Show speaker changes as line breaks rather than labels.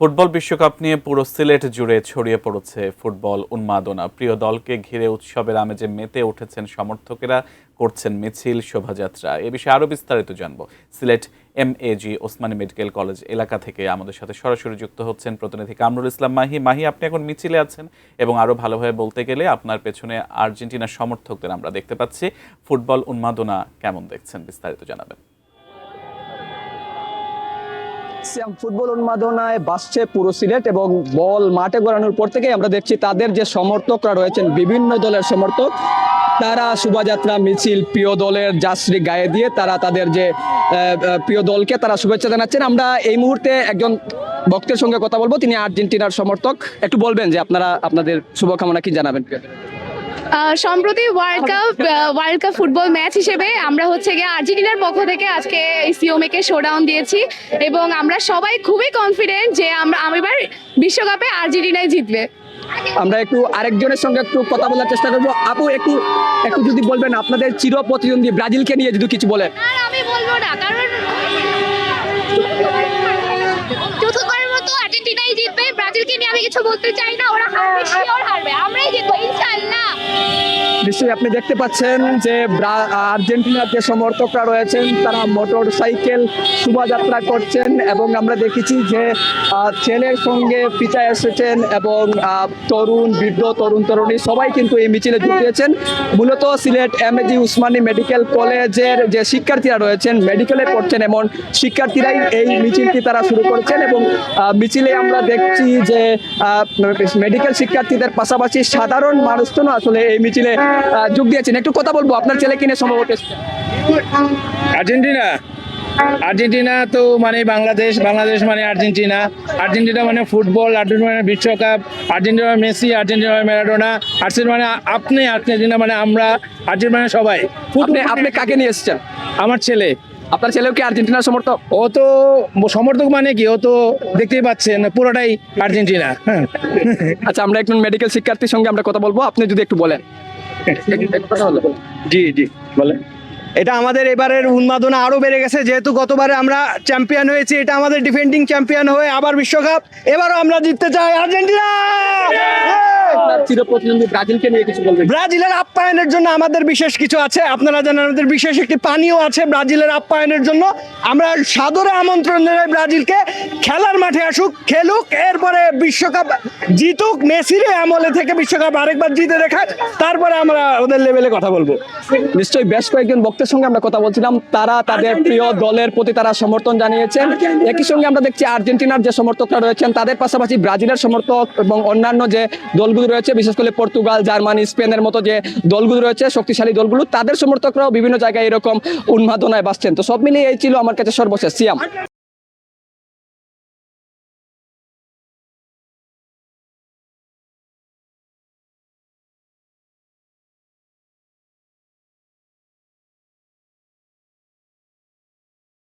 Football বিশ্বকাপ নিয়ে পুরো সিলেট জুড়ে ছড়িয়ে পড়েছে ফুটবল উন্মাদনা। প্রিয় দলকে ঘিরে উৎসবের আমেজে মেতে উঠেছেন সমর্থকেরা, করছেন মিছিল, শোভাযাত্রা। এ বিষয়ে আরও বিস্তারিত জানবো। Sylhet MAG Osmani medical college এলাকা থেকে আমাদের সাথে সরাসরি যুক্ত হচ্ছেন প্রতিনিধি কামরুল ইসলাম মাহি। মাহি, আপনি এখন মিছিলে আছেন এবং আরও ভালোভাবে বলতে গেলে আপনার পেছনে আর্জেন্টিনার সমর্থকদের আমরা দেখতে পাচ্ছি। ফুটবল উন্মাদনা কেমন দেখছেন, বিস্তারিত জানাবেন।
ফুটবল উন্মাদনায় বাসছে পুরো সিলেট এবং বল মাঠে গড়ানোর পর থেকে আমরা দেখছি তাদের যে সমর্থকরা রয়েছেন, বিভিন্ন দলের সমর্থক, তারা শোভাযাত্রা, মিছিল, প্রিয় দলের জার্সি গায়ে দিয়ে তারা তাদের যে প্রিয় দলকে তারা শুভেচ্ছা জানাচ্ছেন। আমরা এই মুহূর্তে একজন ভক্তের সঙ্গে কথা বলবো, তিনি আর্জেন্টিনার সমর্থক। একটু বলবেন যে আপনারা আপনাদের শুভকামনা কি জানাবেন?
সম্প্রতি ওয়ার্ল্ড কাপ ফুটবল ম্যাচ হিসেবে আমরা গিয়ে আর্জেন্টিনার পক্ষ থেকে আজকে সিওমেকে শোডাউন দিয়েছি এবং আমরা সবাই খুবই কনফিডেন্ট যে এবার বিশ্বকাপে আর্জেন্টিনাই জিতবে।
আমরা একটু আরেকজনের সঙ্গে একটু কথা বলার চেষ্টা করবো। আপু, একটু একটু যদি বলবেন আপনাদের চির প্রতিদ্বন্দ্বী ব্রাজিলকে নিয়ে যদি কিছু বলেন।
আর আমি বলবো না, কারণ চতুর্থবারের মতো আর্জেন্টিনাই জিতবে। ব্রাজিলকে নিয়ে আমি কিছু বলতে চাই না, ওরা হারবে, শিওর হারবে, আমরাই জিতবো ইনশাআল্লাহ।
নিশ্চয়ই আপনি দেখতে পাচ্ছেন যে আর্জেন্টিনার যে সমর্থকরা রয়েছেন তারা মোটর সাইকেল শোভাযাত্রা করছেন এবং আমরা দেখেছি যে ছেলের সঙ্গে পিতা এসেছেন এবং তরুণ, বৃদ্ধ, তরুণ তরুণী সবাই কিন্তু এই মিছিলে যোগ দিয়েছেন। মূলত সিলেট এমএজি ওসমানী মেডিকেল কলেজের যে শিক্ষার্থীরা রয়েছেন, মেডিকেলে পড়ছেন এমন শিক্ষার্থীরাই এই মিছিলটি তারা শুরু করেছেন এবং মিছিলে আমরা দেখছি যে মেডিকেল শিক্ষার্থীদের পাশাপাশি সাধারণ মানুষজনও আসলে এই মিছিলে যোগ দিয়েছেন। একটু কথা বলবো, আপনার ছেলে কিনে সম্ভবত
আর্জেন্টিনা তো মানে বাংলাদেশ, বাংলাদেশ মানে আর্জেন্টিনা, আর্জেন্টিনা মানে ফুটবল, আর্জেন্টিনা মানে বিশ্বকাপ, আর্জেন্টিনা মানে মেসি, আর্জেন্টিনা মানে ম্যারাডোনা, আর্জেন্টিনা মানে আপনি, আর্জেন্টিনা মানে আমরা, আর্জেন্টিনা মানে সবাই।
আপনি কাকে নিয়ে এসেছেন?
আমার ছেলে।
আপনার ছেলেও কি আর্জেন্টিনার সমর্থক?
ও তো সমর্থক মানে কি, ও তো দেখতেই পাচ্ছেন পুরোটাই আর্জেন্টিনা। হ্যাঁ,
আচ্ছা, আমরা একজন মেডিকেল শিক্ষার্থীর সঙ্গে আমরা কথা বলবো, আপনি যদি একটু বলেন।
জি জি বলেন।
এটা আমাদের এবারের উন্মাদনা আরো বেড়ে গেছে, যেহেতু গতবারে আমরা চ্যাম্পিয়ন হয়েছি, এটা আমাদের ডিফেন্ডিং চ্যাম্পিয়ন হয়ে আবার বিশ্বকাপ, এবারও আমরা জিততে চাই। আর্জেন্টিনা!
চিরপ্রতিদ্বন্দ্বী ব্রাজিলকে নিয়ে কিছু বলবেন?
ব্রাজিলের আপ্যায়নের জন্য আমাদের বিশেষ কিছু আছে, আপনারা জানেন আমাদের বিশেষ একটি পানীয় আছে ব্রাজিলের আপ্যায়নের জন্য। আমরা সাদরে আমন্ত্রণ জানাই ব্রাজিলকে, খেলার মাঠে আসুক, খেলুক, এরপরে বিশ্বকাপ জিতুক, মেসির আমলে থেকে বিশ্বকাপ আরেকবার জিতে দেখাক, তারপরে আমরা ওদের লেভেলে কথা বলবো।
নিশ্চয়ই বেশ কয়েকজন ভক্তের সঙ্গে আমরা কথা বলছিলাম, তারা তাদের প্রিয় দলের প্রতি তারা সমর্থন জানিয়েছেন। একই সঙ্গে আমরা দেখছি আর্জেন্টিনার যে সমর্থকরা রয়েছেন তাদের পাশাপাশি ব্রাজিলের সমর্থক এবং অন্যান্য যে দলগুলো রয়েছে, বিশেষ করে পর্তুগাল, জার্মানি, স্পেনের মতো যে দলগুলো রয়েছে, শক্তিশালী দলগুলো, তাদের সমর্থকরাও বিভিন্ন জায়গায় এরকম উন্মাদনায় বাসছেন। তো সব মিলিয়ে এই ছিল আমার কাছে সর্বশেষ। সিয়াম।